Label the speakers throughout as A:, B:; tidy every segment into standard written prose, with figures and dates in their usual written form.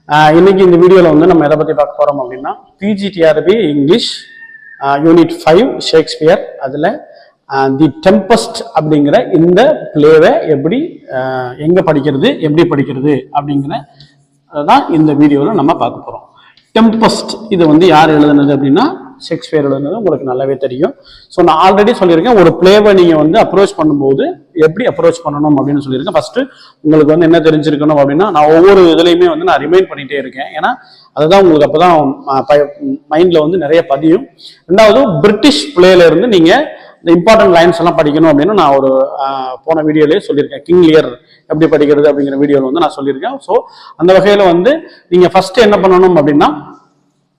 A: இன்னைக்கு இந்த வீடியோவில் வந்து நம்ம எதை பற்றி பார்க்க போகிறோம் அப்படின்னா பிஜிடிஆர்பி இங்கிலீஷ் யூனிட் 5 ஷேக்ஸ்பியர் அதில் தி டெம்பஸ்ட் அப்படிங்கிற இந்த பிளேவை எப்படி எங்கே படிக்கிறது எப்படி படிக்கிறது அப்படிங்கிற தான் இந்த வீடியோவில் நம்ம பார்க்க போகிறோம். டெம்பஸ்ட் இது வந்து யார் எழுதுனது அப்படின்னா ஷேக்ஸ்பியர் எழுதுனது உங்களுக்கு நல்லாவே தெரியும். ஸோ நான் ஆல்ரெடி சொல்லியிருக்கேன், ஒரு பிளேவை நீங்கள் வந்து அப்ரோச் பண்ணும்போது எப்படி அப்ரோச் பண்ணணும் அப்படின்னு சொல்லியிருக்கேன். ஃபர்ஸ்ட் உங்களுக்கு வந்து என்ன தெரிஞ்சிருக்கணும் அப்படின்னா, நான் ஒவ்வொரு இதுலையுமே வந்து நான் ரிமைண்ட் பண்ணிட்டே இருக்கேன். ஏன்னா அதுதான் உங்களுக்கு அப்போதான் மைண்ட்ல வந்து நிறைய பதியும். ரெண்டாவது பிரிட்டிஷ் பிளேல இருந்து நீங்க இந்த இம்பார்ட்டன்ட் லைன்ஸ் எல்லாம் படிக்கணும் அப்படின்னு நான் ஒரு போன வீடியோலயே சொல்லியிருக்கேன். கிங் லியர் எப்படி படிக்கிறது அப்படிங்கிற வீடியோவில் வந்து நான் சொல்லியிருக்கேன். ஸோ அந்த வகையில் வந்து நீங்க ஃபர்ஸ்ட் என்ன பண்ணணும் அப்படின்னா,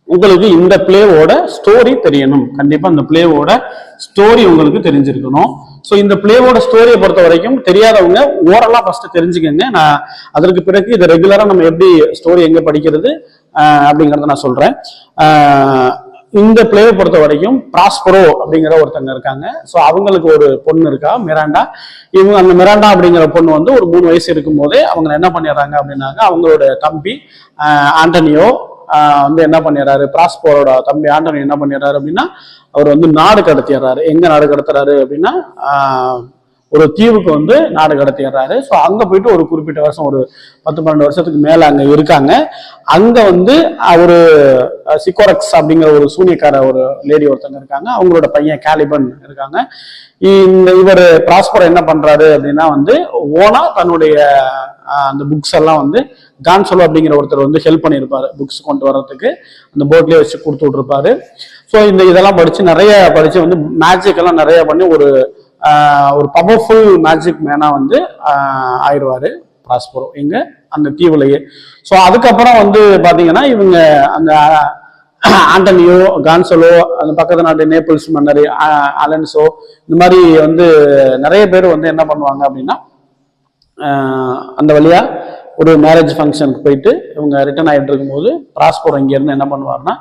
A: உங்களுக்கு இந்த பிளேவோட ஸ்டோரி தெரியணும். கண்டிப்பா இந்த பிளேவோட ஸ்டோரி உங்களுக்கு தெரிஞ்சிருக்கணும். ஸோ இந்த பிளேவோட ஸ்டோரியை பொறுத்த வரைக்கும் தெரியாதவங்க ஓரளா ஃபர்ஸ்ட் தெரிஞ்சுக்கங்க. நான் அதற்கு பிறகு இதை ரெகுலரா நம்ம எப்படி ஸ்டோரி எங்க படிக்கிறது அப்படிங்கறத நான் சொல்றேன். இந்த பிளேவை பொறுத்த வரைக்கும் பிராஸ்பரோ அப்படிங்கிற ஒருத்தங்க இருக்காங்க. ஸோ அவங்களுக்கு ஒரு பொண்ணு இருக்கா, மிராண்டா. இவங்க அந்த மிராண்டா அப்படிங்கிற பொண்ணு வந்து ஒரு 3 வயசு இருக்கும் போதே அவங்க என்ன பண்ணிடுறாங்க அப்படின்னாங்க, அவங்களோட தம்பி ஆண்டனியோ வந்து என்ன பண்ணிடுறாரு, பிராஸ்பரோட தம்பி ஆண்டனி என்ன பண்ணிடுறாரு அப்படின்னா, அவர் வந்து நாடு கடத்திடுறாரு. எங்க நாடு கடத்துறாரு அப்படின்னா, ஒரு தீவுக்கு வந்து நாடு கடத்திடுறாரு. ஸோ அங்க போயிட்டு ஒரு குறிப்பிட்ட வருஷம், ஒரு 10-12 வருஷத்துக்கு மேல அங்க இருக்காங்க. அங்க வந்து ஒரு சிக்கோரக்ஸ் அப்படிங்கிற ஒரு சூனியக்கார ஒரு லேடி ஒருத்தங்க இருக்காங்க. அவங்களோட பையன் கேலிபன் இருக்காங்க. இவர் பிராஸ்பர் என்ன பண்றாரு அப்படின்னா வந்து ஓனா தன்னுடைய அந்த புக்ஸ் எல்லாம் வந்து கான்சலோ அப்படிங்கிற ஒருத்தர் வந்து ஹெல்ப் பண்ணியிருப்பாரு புக்ஸ் கொண்டு வர்றதுக்கு. அந்த போட்லயே வச்சு கொடுத்து விட்டுருப்பாரு. ஸோ இதெல்லாம் படிச்சு வந்து மேஜிக் எல்லாம் நிறைய பண்ணி ஒரு பவர்ஃபுல் மேஜிக் மேனா வந்து ஆயிடுவாரு பிராஸ்பரோ எங்க அந்த தீவுலையே. ஸோ அதுக்கப்புறம் வந்து பாத்தீங்கன்னா இவங்க அந்த ஆண்டனியோ, கான்சலோ, அந்த பக்கத்து நாட்டு நேபிள்ஸ் மன்னர் அலன்சோ, இந்த மாதிரி வந்து நிறைய பேர் வந்து என்ன பண்ணுவாங்க அப்படின்னா, அந்த வழியா ஒரு மேரேஜ் ஃபங்க்ஷனுக்கு போயிட்டு இவங்க ரிட்டர்ன் ஆகிட்டு இருக்கும்போது பிராஸ்பரோ இங்க இருந்து என்ன பண்ணுவாருன்னா,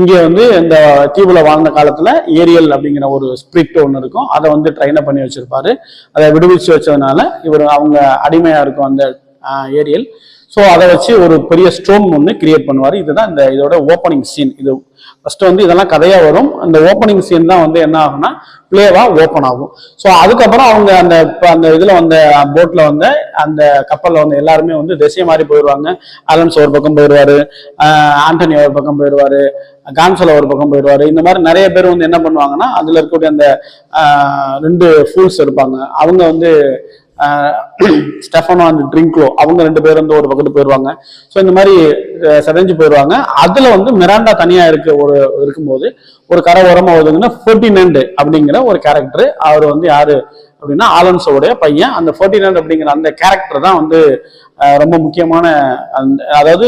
A: இங்க வந்து இந்த தீவுல வாழ்ந்த காலத்துல ஏரியல் அப்படிங்கிற ஒரு ஸ்பிரிட் ஒன்று இருக்கும். அதை வந்து ட்ரைன் பண்ணி வச்சிருப்பாரு. அதை விடுவிச்சு வச்சதுனால இவர் அவங்க அடிமையா இருக்கும் அந்த ஏரியல். ஸோ அதை வச்சு ஒரு பெரிய ஸ்டோம் ஒன்று கிரியேட் பண்ணுவார். இதுதான் இதோட ஓப்பனிங் சீன். இது ஃபர்ஸ்ட் வந்து இதெல்லாம் கதையா வரும். அந்த ஓப்பனிங் சீன் தான் வந்து என்ன ஆகும்னா பிளேவா ஓப்பன் ஆகும். ஸோ அதுக்கப்புறம் அவங்க அந்த இதுல வந்த போட்ல வந்து அந்த கப்பல்ல வந்து எல்லாருமே வந்து திசை மாறி போயிடுவாங்க. அலன்ஸ் ஒரு பக்கம் போயிடுவாரு, ஆண்டனி ஒரு பக்கம் போயிடுவாரு, கான்சலோ ஒரு பக்கம் போயிடுவாரு. இந்த மாதிரி நிறைய பேர் வந்து என்ன பண்ணுவாங்கன்னா, அதுல இருக்கக்கூடிய அந்த 2 ஃபூல்ஸ் இருப்பாங்க. அவங்க வந்து ஸ்டெஃபனோ அண்ட் ட்ரிங்க்லோ, அவங்க 2 பேர் வந்து ஒரு பக்கத்து போயிடுவாங்க. ஸோ இந்த மாதிரி செதஞ்சு போயிடுவாங்க. அதுல வந்து மிராண்டா தனியா இருக்கும்போது ஒரு கரை ஓரமா ஒதுங்கன்னா ஃபெர்டினண்ட் அப்படிங்கிற ஒரு கேரக்டர். அவர் வந்து யாரு அப்படின்னா ஆலன்சோடைய பையன். அந்த ஃபெர்டினண்ட் அப்படிங்கிற அந்த கேரக்டர் தான் வந்து ரொம்ப முக்கியமான, அதாவது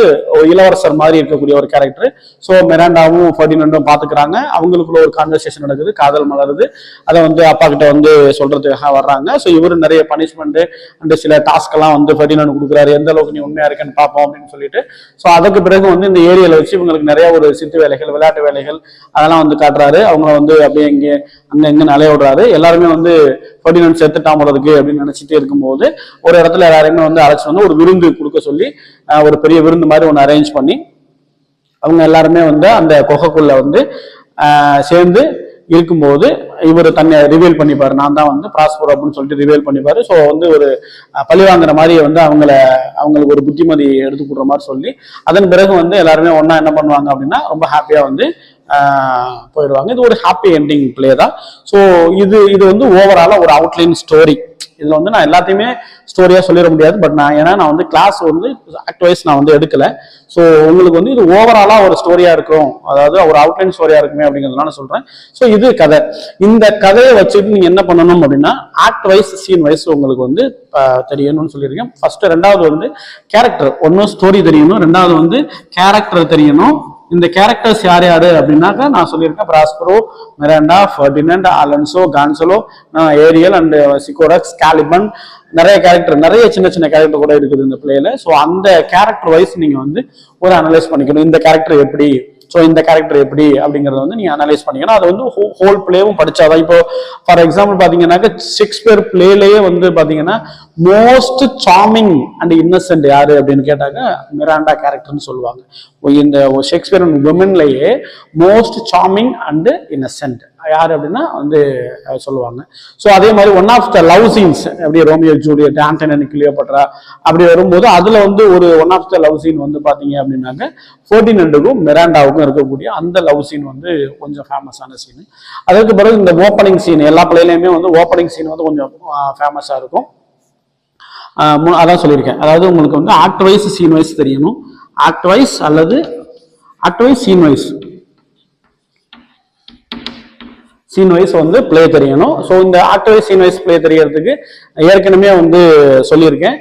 A: இளவரசர் மாதிரி இருக்கக்கூடிய ஒரு கேரக்டர். ஸோ மிராண்டாவும் ஃபெர்டினண்டும் பாத்துக்கிறாங்க. அவங்களுக்குள்ள ஒரு கான்வர்சேஷன் நடக்குது, காதல் மலருது. அதை வந்து அப்பா கிட்ட வந்து சொல்றதுக்காக வர்றாங்க. ஸோ இவரு நிறைய பனிஷ்மெண்ட் அண்ட் சில டாஸ்க் எல்லாம் வந்து ஃபெர்டினண்ட் கொடுக்குறாரு, எந்த அளவுக்கு நீ உண்மையா இருக்கேன்னு பார்ப்போம் அப்படின்னு சொல்லிட்டு. ஸோ அதுக்கு பிறகு வந்து இந்த ஏரியால வச்சு இவங்களுக்கு நிறைய ஒரு சித்து வேலைகள், விளையாட்டு வேலைகள் அதெல்லாம் வந்து காட்டுறாரு. அவங்க வந்து அப்படியே இங்கே அங்க அலைய விடுறாரு. எல்லாருமே வந்து ஃபெர்டினண்ட் செத்துட்டான் போறதுக்கு அப்படின்னு நினைச்சிட்டே இருக்கும்போது ஒரு இடத்துல எல்லாருமே வந்து அழைச்சு வந்து ஒரு விருந்து கொடுக்க சொல்லி ஒரு பெரிய விருந்து மாதிரி ஒன்று அரேஞ்ச் பண்ணி அவங்க எல்லாருமே வந்து அந்த குகைக்குள்ள வந்து சேர்ந்து இருக்கும்போது இவர் தன்னை ரிவீல் பண்ணிப்பாரு. நான் தான் வந்து பிராஸ்பரோ அப்படின்னு சொல்லிட்டு ரிவீல் பண்ணிப்பாரு. ஸோ வந்து ஒரு பழி வாங்குற மாதிரி வந்து அவங்களுக்கு ஒரு புத்திமதி எடுத்து கொடுக்குற மாதிரி சொல்லி அதன் பிறகு வந்து எல்லாருமே ஒன்னா என்ன பண்ணுவாங்க அப்படின்னா ரொம்ப ஹாப்பியா வந்து போயிடுவாங்க. இது ஒரு ஹாப்பி என்டிங் பிளே தான். ஸோ இது வந்து ஓவராலா ஒரு அவுட்லைன் ஸ்டோரி. இதுல வந்து நான் எல்லாத்தையுமே ஸ்டோரியா சொல்லிட முடியாது. பட் நான் வந்து கிளாஸ் வந்து ஆக்ட் வைஸ் நான் வந்து எடுக்கல. ஸோ உங்களுக்கு வந்து இது ஓவராலா ஒரு ஸ்டோரியா இருக்கும், அதாவது ஒரு அவுட்லைன் ஸ்டோரியா இருக்குமே அப்படிங்கிறதுனால நான் சொல்றேன். ஸோ இது கதை. இந்த கதையை வச்சுட்டு நீங்க என்ன பண்ணணும் அப்படின்னா, ஆக்ட் வைஸ் சீன் வைஸ் உங்களுக்கு வந்து தெரியணும்னு சொல்லியிருக்கேன். ஃபர்ஸ்ட் 2வது வந்து கேரக்டர், ஒன்னும் ஸ்டோரி தெரியணும், 2வது வந்து கேரக்டர் தெரியணும். இந்த கேரக்டர்ஸ் யார் யாரு அப்படின்னாக்கா நான் சொல்லியிருக்கேன், Prospero, Miranda, Ferdinand, Alonso, Gonzalo, Ariel and Sycorax, Caliban, நிறைய கேரக்டர், நிறைய சின்ன சின்ன கேரக்டர் கூட இருக்குது இந்த பிளேல. ஸோ அந்த கேரக்டர் வைஸ் நீங்க வந்து ஒரு அனலைஸ் பண்ணிக்கணும். இந்த கேரக்டர் எப்படி, ஸோ இந்த கேரக்டர் எப்படி அப்படிங்கறத வந்து நீங்க அனலைஸ் பண்ணீங்கன்னா அது வந்து ஹோல் பிளேவும் படிச்சாதான். இப்போ ஃபார் எக்ஸாம்பிள் பாத்தீங்கன்னாக்க ஷேக்ஸ்பியர் பிளேலயே வந்து பாத்தீங்கன்னா மோஸ்ட் சார்மிங் அண்ட் இன்னசென்ட் யாரு அப்படின்னு கேட்டாங்க மிராண்டா கேரக்டர்னு சொல்லுவாங்க. இந்த ஷேக்ஸ்பியர் விமன்லயே மோஸ்ட் சார்மிங் அண்ட் இன்னசென்ட் யாரு அப்படின்னா வந்து சொல்லுவாங்க. ஸோ அதே மாதிரி one of the love scenes எப்படி ரோமியோ ஜூலியட், ஆண்டனி கிளியோபாட்ரா அப்படி வரும்போது அதுல வந்து ஒரு one of the love scene வந்து பாத்தீங்க அப்படின்னாக்க ஃபெர்டினண்டுக்கும் மிராண்டாவுக்கும் இருக்கக்கூடிய அந்த லவ் சீன் வந்து கொஞ்சம் ஃபேமஸான சீன். அதற்கு பிறகு இந்த ஓப்பனிங் சீன் எல்லா பிள்ளையிலுமே வந்து ஓப்பனிங் சீன் வந்து கொஞ்சம் ஃபேமஸா இருக்கும். அதான் சொல்லியிருக்கேன். அதாவது உங்களுக்கு வந்து ஆக்ட் வைஸ் சீன் வைஸ் தெரியணும். ஆக்ட் வைஸ் அல்லது ஆக்ட் வைஸ் சீன் வைஸ் வந்து பிளே தெரியணும். ஸோ இந்த act wise scene wise play தெரியறதுக்கு ஏற்கனவே வந்து சொல்லியிருக்கேன்.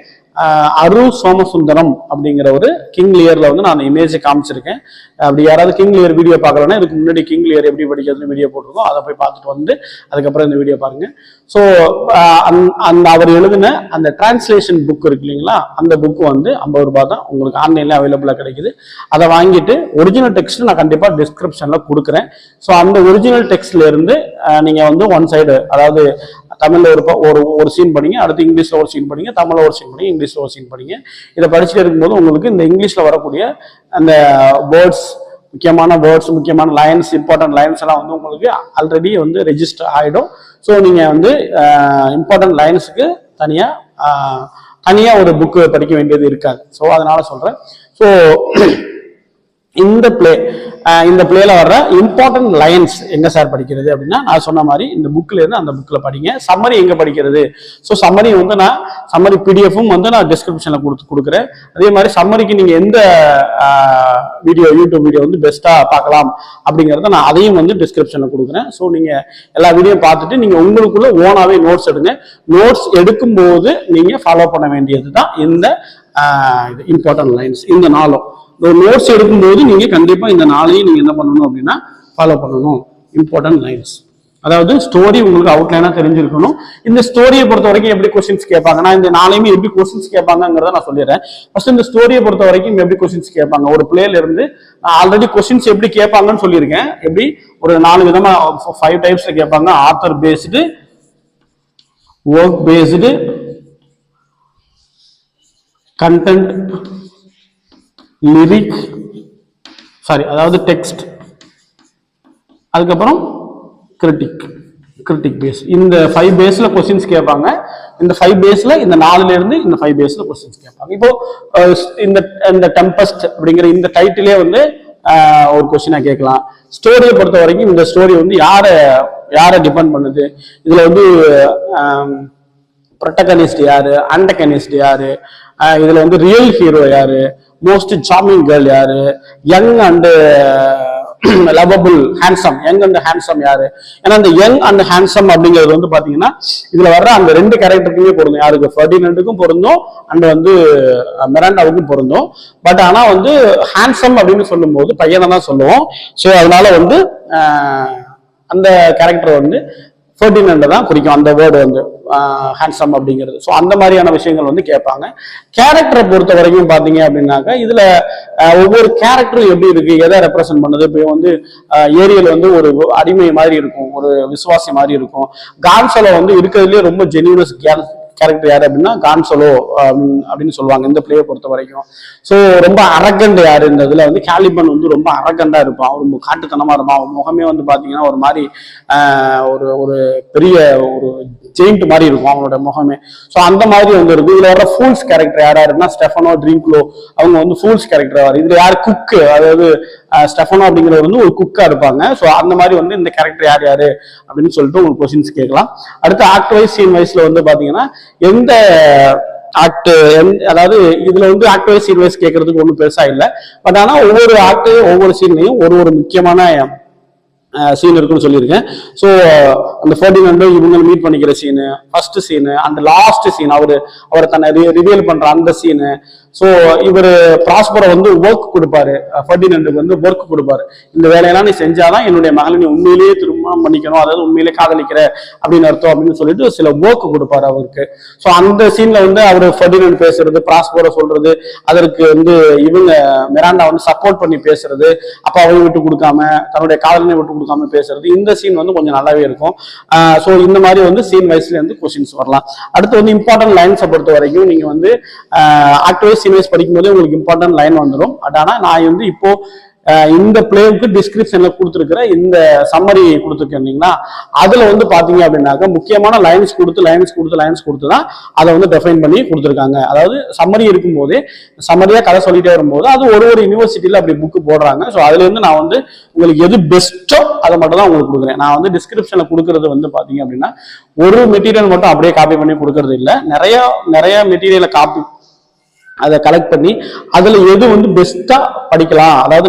A: அரு சோமசுந்தரம் அப்படிங்கிற ஒரு கிங் லியர்ல வந்து நான் இமேஜ் காமிச்சிருக்கேன். அப்படி யாராவது கிங் லியர் வீடியோ பார்க்கலன்னா இதுக்கு முன்னாடி கிங் லியர் எப்படி படிக்கிறதுன்னு வீடியோ போட்டிருக்கோம், அதை போய் பார்த்துட்டு வந்து அதுக்கப்புறம் இந்த வீடியோ பாருங்க. ஸோ அந்த அவர் எழுதின அந்த டிரான்ஸ்லேஷன் புக் இருக்கு இல்லைங்களா, அந்த புக் வந்து 50 ரூபாய் தான், உங்களுக்கு ஆன்லைன்ல அவைலபிளா கிடைக்குது. அதை வாங்கிட்டு ஒரிஜினல் டெக்ஸ்ட் நான் கண்டிப்பா டிஸ்கிரிப்ஷன்ல கொடுக்குறேன். ஸோ அந்த ஒரிஜினல் டெக்ஸ்ட்ல இருந்து நீங்க வந்து ஒன் சைடு, அதாவது தமிழ்ல ஒரு சீன் படிங்க, அடுத்து இங்கிலீஷ்ல ஒரு சீன் படிங்க, தமிழ்ல ஒரு சீன் படிங்க, இங்கிலீஷ்ல ஒரு சீன் படிங்க. இதை படிச்சுட்டு இருக்கும்போது உங்களுக்கு இந்த இங்கிலீஷ்ல வரக்கூடிய அந்த வேர்ட்ஸ், முக்கியமான வேர்ட்ஸ், முக்கியமான லைன்ஸ், இம்பார்ட்டன்ட் லைன்ஸ் எல்லாம் வந்து உங்களுக்கு ஆல்ரெடி வந்து ரெஜிஸ்டர் ஆகிடும். ஸோ நீங்க வந்து இம்பார்ட்டன்ட் லைன்ஸுக்கு தனியா ஒரு புக்கு படிக்க வேண்டியது இருக்காது. ஸோ அதனால சொல்றேன். ஸோ இந்த பிளேல வர்ற இம்பார்ட்டன்ட் லைன்ஸ் எங்க சார் படிக்கிறது அப்படின்னா, நான் சொன்ன மாதிரி இந்த புக்ல இருந்து அந்த புக்ல படிங்க. சம்மரி எங்க படிக்கிறது? ஸோ சம்மரி வந்து நான் சம்மரி பிடிஎஃப்பும் வந்து நான் டிஸ்கிரிப்ஷன்ல கொடுக்குறேன். அதே மாதிரி சம்மரிக்கு நீங்க எந்த யூடியூப் வீடியோ வந்து பெஸ்டா பார்க்கலாம் அப்படிங்கறத நான் அதையும் வந்து டிஸ்கிரிப்ஷன்ல கொடுக்குறேன். ஸோ நீங்க எல்லா வீடியோ பார்த்துட்டு நீங்க உங்களுக்குள்ள ஓனாவே நோட்ஸ் எடுங்க. நோட்ஸ் எடுக்கும் போது நீங்க ஃபாலோ பண்ண வேண்டியது தான் இந்த இம்பார்ட்டன்ட் லைன்ஸ். இந்த நாளும் நோட்ஸ் எடுக்கும்போது நீங்க கண்டிப்பா இந்த நாளையும் நீங்க என்ன பண்ணணும் அப்படின்னா ஃபாலோ பண்ணணும். இம்பார்ட்டன்ட் லைன்ஸ், அதாவது ஸ்டோரி உங்களுக்கு அவுட்லைனா தெரிஞ்சிருக்கணும். இந்த ஸ்டோரியை பொறுத்த வரைக்கும் எப்படி கொஸ்டின்ஸ் கேட்பாங்க, நான் இந்த நாளையுமே எப்படி கொஸ்டின்ஸ் கேட்பாங்கிறத நான் சொல்லிடுறேன். ஃபர்ஸ்ட் இந்த ஸ்டோரியை பொறுத்த வரைக்கும் எப்படி கொஸ்டின்ஸ் கேட்பாங்க, ஒரு பிளேல இருந்து நான் ஆல்ரெடி கொஸ்டின்ஸ் எப்படி கேட்பாங்கன்னு சொல்லியிருக்கேன். எப்படி ஒரு 4 விதமா 5 டைப்ஸ்ல கேட்பாங்க. Author based, work based, content, lyric, அதாவது டெக்ஸ்ட், அதுக்கப்புறம் கிரிட்டிக் பேஸ். இந்த 5 பேஸ்ல கொஸ்டின்ஸ் கேட்பாங்க. இந்த 5 பேஸ்ல இந்த 4ல இருந்து இந்த 5 பேஸ்ல கொஸ்டின்ஸ் கேட்பாங்க. இப்போ இந்த டெம்பஸ்ட் அப்படிங்கிற இந்த டைட்டிலே வந்து ஒரு கொஸ்டினா கேட்கலாம். ஸ்டோரியை பொறுத்த வரைக்கும் இந்த ஸ்டோரி வந்து யாரை டிபெண்ட் பண்ணுது, இதுல வந்து ப்ரொட்டகனிஸ்ட் யாரு, ஆன்டகனிஸ்ட் யாரு, இதுல வந்து ரியல் ஹீரோ யாரு, மோஸ்ட் சார்மிங் கேர்ள் யாரு, young and lovable handsome, young and handsome யாரு. ஏன்னா இந்த யங் அண்ட் ஹேண்ட்சம் அப்படிங்கிறது வந்து பாத்தீங்கன்னா இதுல வர்ற அந்த 2 கேரக்டருக்குமே பொருந்தும். யாருக்கு? ஃபெர்டினண்டுக்கும் பொருந்தும் அண்ட் வந்து மிராண்டாவுக்கும் பொருந்தும். பட் ஆனா வந்து ஹேண்ட்சம் அப்படின்னு சொல்லும் போது பையனை தான் சொல்லுவோம். ஸோ அதனால வந்து அந்த கேரக்டர் வந்து ஃபெர்டினண்டை தான் குறிக்கும் அந்த வேர்டு வந்து ஹேண்ட்சம் அப்படிங்கிறது. ஸோ அந்த மாதிரியான விஷயங்கள் வந்து கேட்பாங்க. கேரக்டரை பொறுத்த வரைக்கும் பார்த்தீங்க அப்படின்னாக்கா இதுல ஒவ்வொரு கேரக்டரும் எப்படி இருக்கு, எதை ரெப்ரசென்ட் பண்ணுது. இப்போ வந்து ஏரியல் வந்து ஒரு அடிமை மாதிரி இருக்கும், ஒரு விசுவாசி மாதிரி இருக்கும். கான்சலோ வந்து இருக்கிறதுலேயே ரொம்ப ஜென்யூனஸ் கேரக்டர் யாரு அப்படின்னா கான்சலோ அப்படின்னு சொல்லுவாங்க இந்த பிளேயை பொறுத்த வரைக்கும். ஸோ ரொம்ப அரகண்ட் யாரு இந்த இதுல வந்து கேலிபன் வந்து ரொம்ப அரகண்டா இருப்பான், ரொம்ப காட்டுத்தனமா இருப்பான். அவன் முகமே வந்து பாத்தீங்கன்னா ஒரு மாதிரி ஒரு பெரிய ஒரு ஜெயிண்ட் மாதிரி இருக்கும் அவனோட முகமே. ஸோ அந்த மாதிரி வந்து இருக்கு. இதுல வர ஃபூல்ஸ் கேரக்டர் யாரா இருக்குன்னா ஸ்டெஃபனோ ட்ரிங்க்லோ, அவங்க வந்து ஃபூல்ஸ் கேரக்டர் வரும். இதுல யார் குக்கு, அதாவது ஸ்டெஃபனோ அப்படிங்கிறவர் வந்து ஒரு குக்கா இருப்பாங்க. ஸோ அந்த மாதிரி வந்து இந்த கேரக்டர் யாரு அப்படின்னு சொல்லிட்டு உங்களுக்கு கொஸ்டின்ஸ் கேட்கலாம். அடுத்து ஆக்ட் வைஸ் சீன் வைஸ்ல வந்து பாத்தீங்கன்னா எந்த ஆக்ட், அதாவது இதுல வந்து ஆக்ட் வைஸ் சீன் வைஸ் கேட்கறதுக்கு ஒன்றும் பெருசா இல்லை. பட் ஆனா ஒவ்வொரு ஆக்ட் ஒவ்வொரு சீன்லையும் ஒரு முக்கியமான சீன் இருக்குன்னு சொல்லியிருக்கேன். ஸோ அந்த ஃபெர்டினண்டோ இவங்க மீட் பண்ணிக்கிற சீனு, ஃபர்ஸ்ட் சீனு, அந்த லாஸ்ட் சீன் அவரை தன்னை ரிவீல் பண்ற அந்த சீனு. ஸோ இவர் ப்ராஸ்பரை வந்து ஒர்க் கொடுப்பாரு, ஃபெர்டினண்டுக்கு வந்து ஒர்க் கொடுப்பாரு. இந்த வேலையெல்லாம் நீ செஞ்சாதான் என்னுடைய மகளை நீ உண்மையிலேயே திருமணம் பண்ணிக்கணும், அதாவது உண்மையிலேயே காதலிக்கிற அப்படின்னு அர்த்தம் அப்படின்னு சொல்லிட்டு சில ஒர்க் கொடுப்பாரு அவருக்கு. ஸோ அந்த சீன்ல வந்து அவர் ஃபெர்டினண்ட் பேசுறது, ப்ராஸ்பரை சொல்றது, அதற்கு வந்து இவங்க மிராண்டா வந்து சப்போர்ட் பண்ணி பேசுறது, அப்ப அவரை விட்டு கொடுக்காம தன்னுடைய காதலனை விட்டு கொடுக்காம பேசுறது, இந்த சீன் வந்து கொஞ்சம் நல்லாவே இருக்கும். ஸோ இந்த மாதிரி வந்து சீன் வைஸ்ல இருந்து கொஸ்டின்ஸ் வரலாம். அடுத்து வந்து இம்பார்ட்டன்ட் லைன்ஸை பொறுத்த வரைக்கும் நீங்க வந்து ஆக்டிவைஸ் சீன் வைஸ் படிக்கும்போது உங்களுக்கு இம்பார்ட்டன்ட் லைன் வந்துடும். பட் ஆனா நான் வந்து இப்போ இந்த பிளேவுக்கு டிஸ்கிரிப்ஷன்ல கொடுத்துருக்கிற இந்த சம்மரி கொடுத்துருக்கீங்களா, அதுல வந்து பாத்தீங்க அப்படின்னாக்க முக்கியமான லைன்ஸ் கொடுத்து தான் அதை வந்து டெஃபைன் பண்ணி கொடுத்துருக்காங்க. அதாவது சம்மரி இருக்கும்போதே சம்மரியா கதை சொல்லிட்டே வரும்போது அது ஒரு யூனிவர்சிட்டியில அப்படி புக்கு போடுறாங்க. ஸோ அதுல இருந்து நான் வந்து உங்களுக்கு எது பெஸ்ட்டோ அதை மட்டும் தான் உங்களுக்கு கொடுக்குறேன். நான் வந்து டிஸ்கிரிப்ஷன்ல கொடுக்கறது வந்து பாத்தீங்க அப்படின்னா ஒரு மெட்டீரியல் மட்டும் அப்படியே காப்பி பண்ணி கொடுக்கறது இல்லை, நிறைய மெட்டீரியலை காப்பி அதை கலெக்ட் பண்ணி அதுல எது வந்து பெஸ்டா படிக்கலாம், அதாவது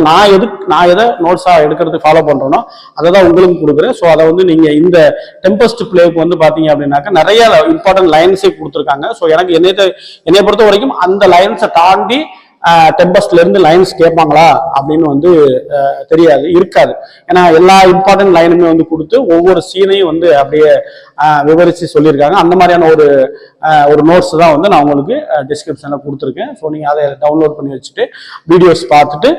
A: நான் எதை நோட்ஸா எடுக்கிறதுக்கு ஃபாலோ பண்றேனோ அதை தான் உங்களுக்கு கொடுக்குறேன். ஸோ அதை வந்து நீங்க இந்த டெம்பஸ்ட் பிளேவுக்கு வந்து பாத்தீங்க அப்படின்னாக்க நிறைய இம்பார்ட்டன்ட் லைன்ஸே கொடுத்துருக்காங்க. ஸோ எனக்கு என்னை பொறுத்த வரைக்கும் அந்த லைன்ஸை தாண்டி டெம்பஸ்ட்ல இருந்து லைன்ஸ் கேட்பாங்களா அப்படின்னு வந்து இருக்காது. ஏன்னா எல்லா இம்பார்ட்டன்ட் லைனுமே வந்து கொடுத்து ஒவ்வொரு சீனையும் வந்து அப்படியே விவரிச்சு சொல்லியிருக்காங்க. அந்த மாதிரியான ஒரு நோட்ஸ் தான் வந்து நான் உங்களுக்கு டிஸ்கிரிப்ஷன்ல கொடுத்துருக்கேன். ஸோ நீங்க அதை டவுன்லோட் பண்ணி வச்சுட்டு வீடியோஸ் பார்த்துட்டு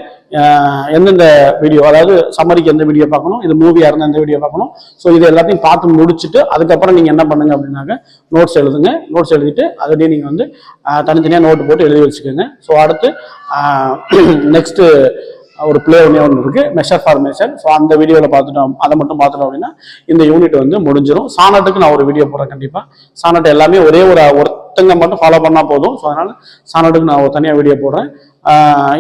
A: எந்தெந்த வீடியோ, அதாவது சம்மரிக்கு எந்த வீடியோ பார்க்கணும், இது மூவியா இருந்தால் எந்த வீடியோ பார்க்கணும், ஸோ இது எல்லாத்தையும் பார்த்து முடிச்சுட்டு அதுக்கப்புறம் நீங்க என்ன பண்ணுங்க அப்படின்னாக்க நோட்ஸ் எழுதுங்க. நோட்ஸ் எழுதிட்டு அதோடய நீங்க வந்து தனித்தனியாக நோட்டு போட்டு எழுதி வச்சுக்கோங்க. ஸோ அடுத்து நெக்ஸ்ட் ஒரு பிளே ஒன்று இருக்கு, மெஷர் ஃபார்மேஷன். ஸோ அந்த வீடியோவில் அதை மட்டும் பார்த்துட்டோம் அப்படின்னா இந்த யூனிட் வந்து முடிஞ்சிடும். சானட்டுக்கு நான் ஒரு வீடியோ போடுறேன் கண்டிப்பாக. சானட் எல்லாமே ஒருத்தங்க மட்டும் ஃபாலோ பண்ணா போதும். ஸோ அதனால சானட்டுக்கு நான் ஒரு தனியாக வீடியோ போடுறேன்.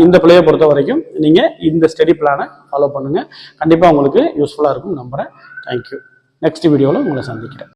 A: இந்த பிளேயை பொறுத்த வரைக்கும் நீங்க இந்த ஸ்டடி பிளானை ஃபாலோ பண்ணுங்க, கண்டிப்பா உங்களுக்கு யூஸ்ஃபுல்லா இருக்கும் நம்புறேன். தேங்க்யூ. நெக்ஸ்ட் வீடியோவில் உங்களை சந்திக்கிறேன்.